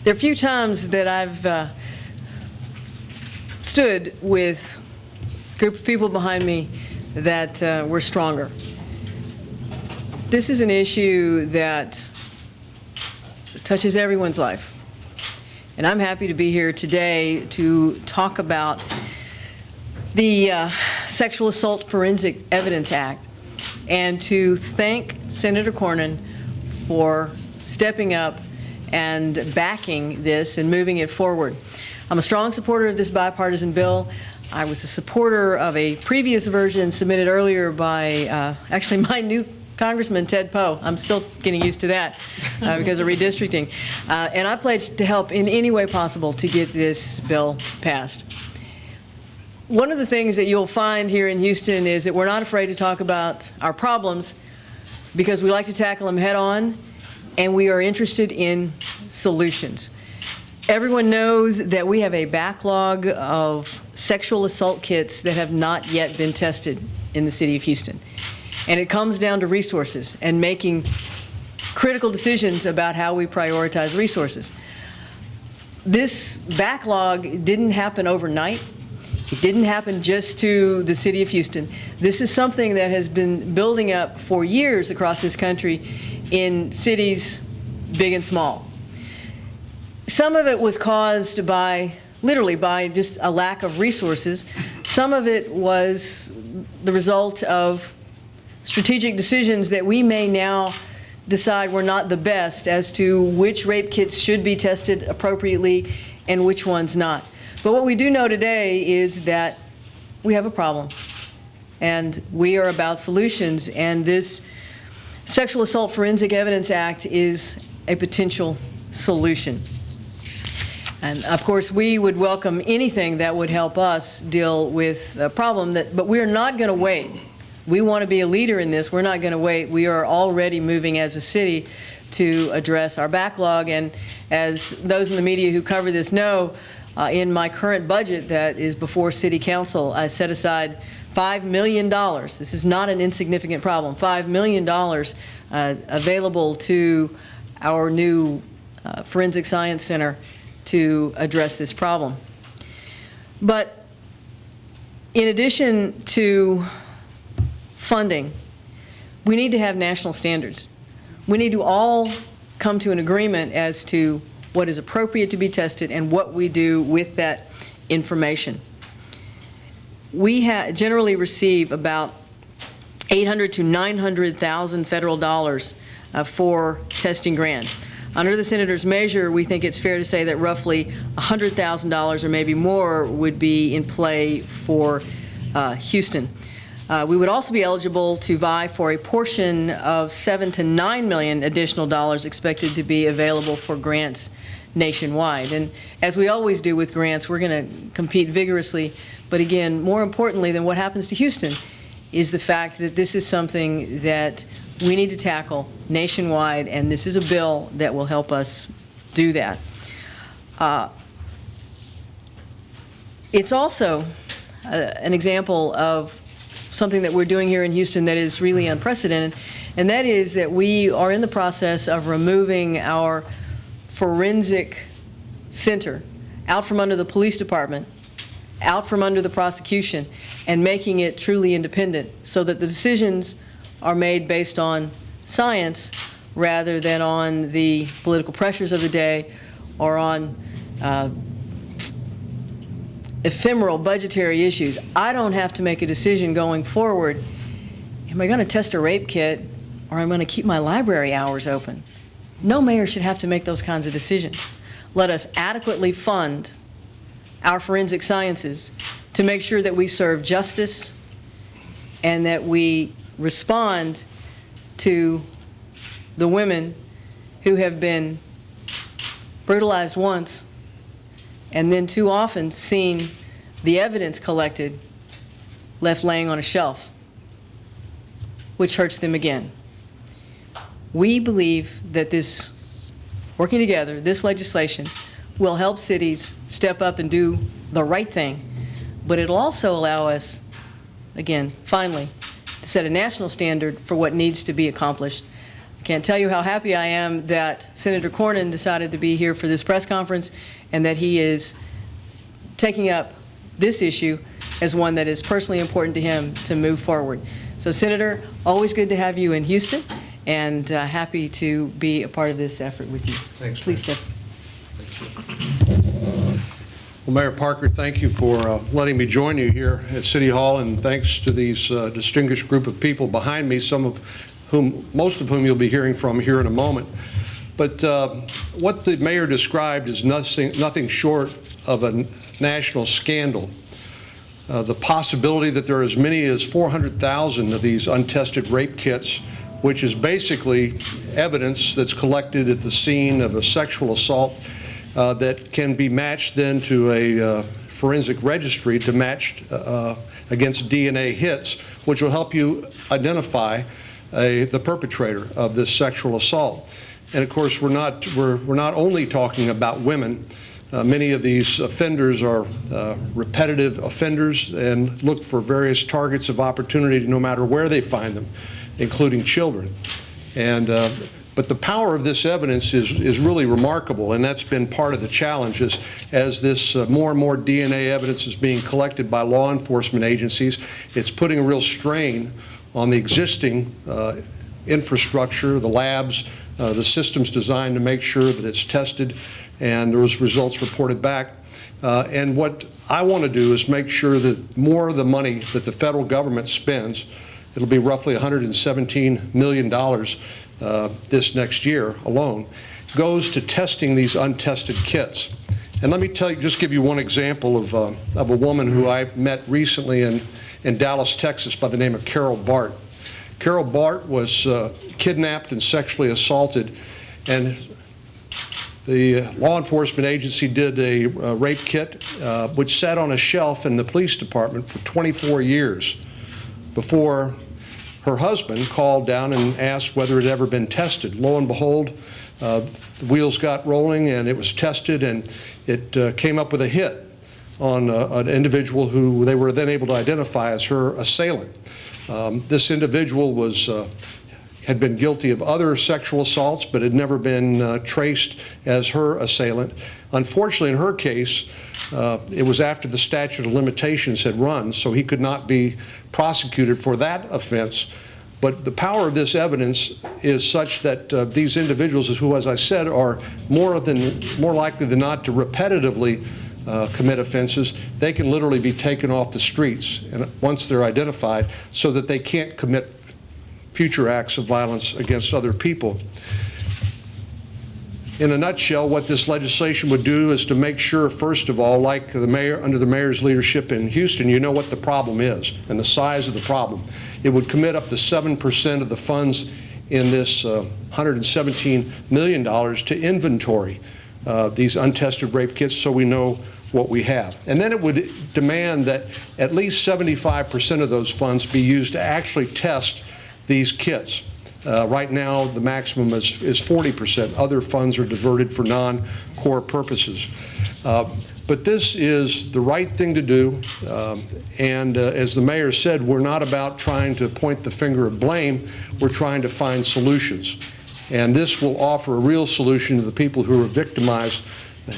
There are a few times that I've stood with a group of people behind me that were stronger. This is an issue that touches everyone's life. And I'm happy to be here today to talk about the Sexual Assault Forensic Evidence Act and to thank Senator Cornyn for stepping up and backing this and moving it forward. I'm a strong supporter of this bipartisan bill. I was a supporter of a previous version submitted earlier by actually my new Congressman Ted Poe. I'm still getting used to that because of redistricting. And I pledged to help in any way possible to get this bill passed. One of the things that you'll find here in Houston is that we're not afraid to talk about our problems because we like to tackle them head on, and we are interested in solutions. Everyone knows that we have a backlog of sexual assault kits that have not yet been tested in the city of Houston. And it comes down to resources and making critical decisions about how we prioritize resources. This backlog didn't happen overnight. It didn't happen just to the city of Houston. This is something that has been building up for years across this country in cities big and small. Some of it was caused by, literally by just a lack of resources. Some of it was the result of strategic decisions that we may now decide were not the best as to which rape kits should be tested appropriately and which ones not. But what we do know today is that we have a problem, and we are about solutions, and this Sexual Assault Forensic Evidence Act is a potential solution. And of course, we would welcome anything that would help us deal with the problem, but we're not going to wait. We want to be a leader in this. We're not going to wait. We are already moving as a city to address our backlog. And as those in the media who cover this know, in my current budget that is before City Council, I set aside $5 million. This is not an insignificant problem. $5 million available to our new Forensic Science Center to address this problem. But in addition to funding, we need to have national standards. We need to all come to an agreement as to what is appropriate to be tested and what we do with that information. We generally receive about $800,000 to $900,000 federal dollars for testing grants. Under the Senator's measure, we think it's fair to say that roughly $100,000 or maybe more would be in play for Houston. We would also be eligible to vie for a portion of $7 to $9 million additional dollars expected to be available for grants nationwide. And as we always do with grants, we're going to compete vigorously. But again, more importantly than what happens to Houston is the fact that this is something that we need to tackle nationwide, and this is a bill that will help us do that. It's also an example of something that we're doing here in Houston that is really unprecedented, and that is that we are in the process of removing our forensic center out from under the police department, out from under the prosecution, and making it truly independent so that the decisions are made based on science rather than on the political pressures of the day or on ephemeral budgetary issues. I don't have to make a decision going forward. Am I going to test a rape kit, or am I going to keep my library hours open? No mayor should have to make those kinds of decisions. Let us adequately fund our forensic sciences to make sure that we serve justice and that we respond to the women who have been brutalized once and then too often seen the evidence collected left laying on a shelf, which hurts them again. We believe that this, working together, this legislation will help cities step up and do the right thing, but it'll also allow us, again, finally, to set a national standard for what needs to be accomplished. Can't tell you how happy I am that Senator Cornyn decided to be here for this press conference and that he is taking up this issue as one that is personally important to him to move forward. So, Senator, always good to have you in Houston, and happy to be a part of this effort with you. Thanks, Please step. Well, Mayor Parker, thank you for letting me join you here at City Hall, and thanks to these distinguished group of people behind me, most of whom you'll be hearing from here in a moment. But what the mayor described is nothing short of a national scandal. The possibility that there are as many as 400,000 of these untested rape kits, which is basically evidence that's collected at the scene of a sexual assault that can be matched then to a forensic registry to match against DNA hits, which will help you identify the perpetrator of this sexual assault. And of course, we're not only talking about women. Many of these offenders are repetitive offenders and look for various targets of opportunity no matter where they find them, including children. And but the power of this evidence is really remarkable, and that's been part of the challenge as this more and more DNA evidence is being collected by law enforcement agencies. It's putting a real strain on the existing infrastructure, the labs, the systems designed to make sure that it's tested and those results reported back. And what I want to do is make sure that more of the money that the federal government spends, it'll be roughly $117 million this next year alone, goes to testing these untested kits. And let me just give you one example of a woman who I met recently in Dallas, Texas, by the name of Carol Bart. Carol Bart was kidnapped and sexually assaulted, and the law enforcement agency did a rape kit which sat on a shelf in the police department for 24 years before her husband called down and asked whether it had ever been tested. Lo and behold, the wheels got rolling and it was tested, and it came up with a hit on an individual who they were then able to identify as her assailant. This individual had been guilty of other sexual assaults, but had never been traced as her assailant. Unfortunately, in her case, it was after the statute of limitations had run, so he could not be prosecuted for that offense. But the power of this evidence is such that these individuals, who, as I said, are more likely than not to repetitively commit offenses, they can literally be taken off the streets and once they're identified, so that they can't commit future acts of violence against other people. In a nutshell, what this legislation would do is to make sure, first of all, like the mayor, under the mayor's leadership in Houston, you know what the problem is and the size of the problem. It would commit up to 7% of the funds in this $117 million to inventory these untested rape kits, so we know what we have. And then it would demand that at least 75% of those funds be used to actually test these kits. Right now, the maximum is 40%. Other funds are diverted for non-core purposes. But this is the right thing to do. And as the mayor said, we're not about trying to point the finger of blame. We're trying to find solutions. And this will offer a real solution to the people who are victimized,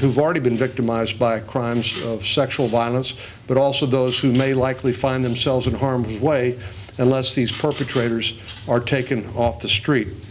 who've already been victimized by crimes of sexual violence, but also those who may likely find themselves in harm's way unless these perpetrators are taken off the street.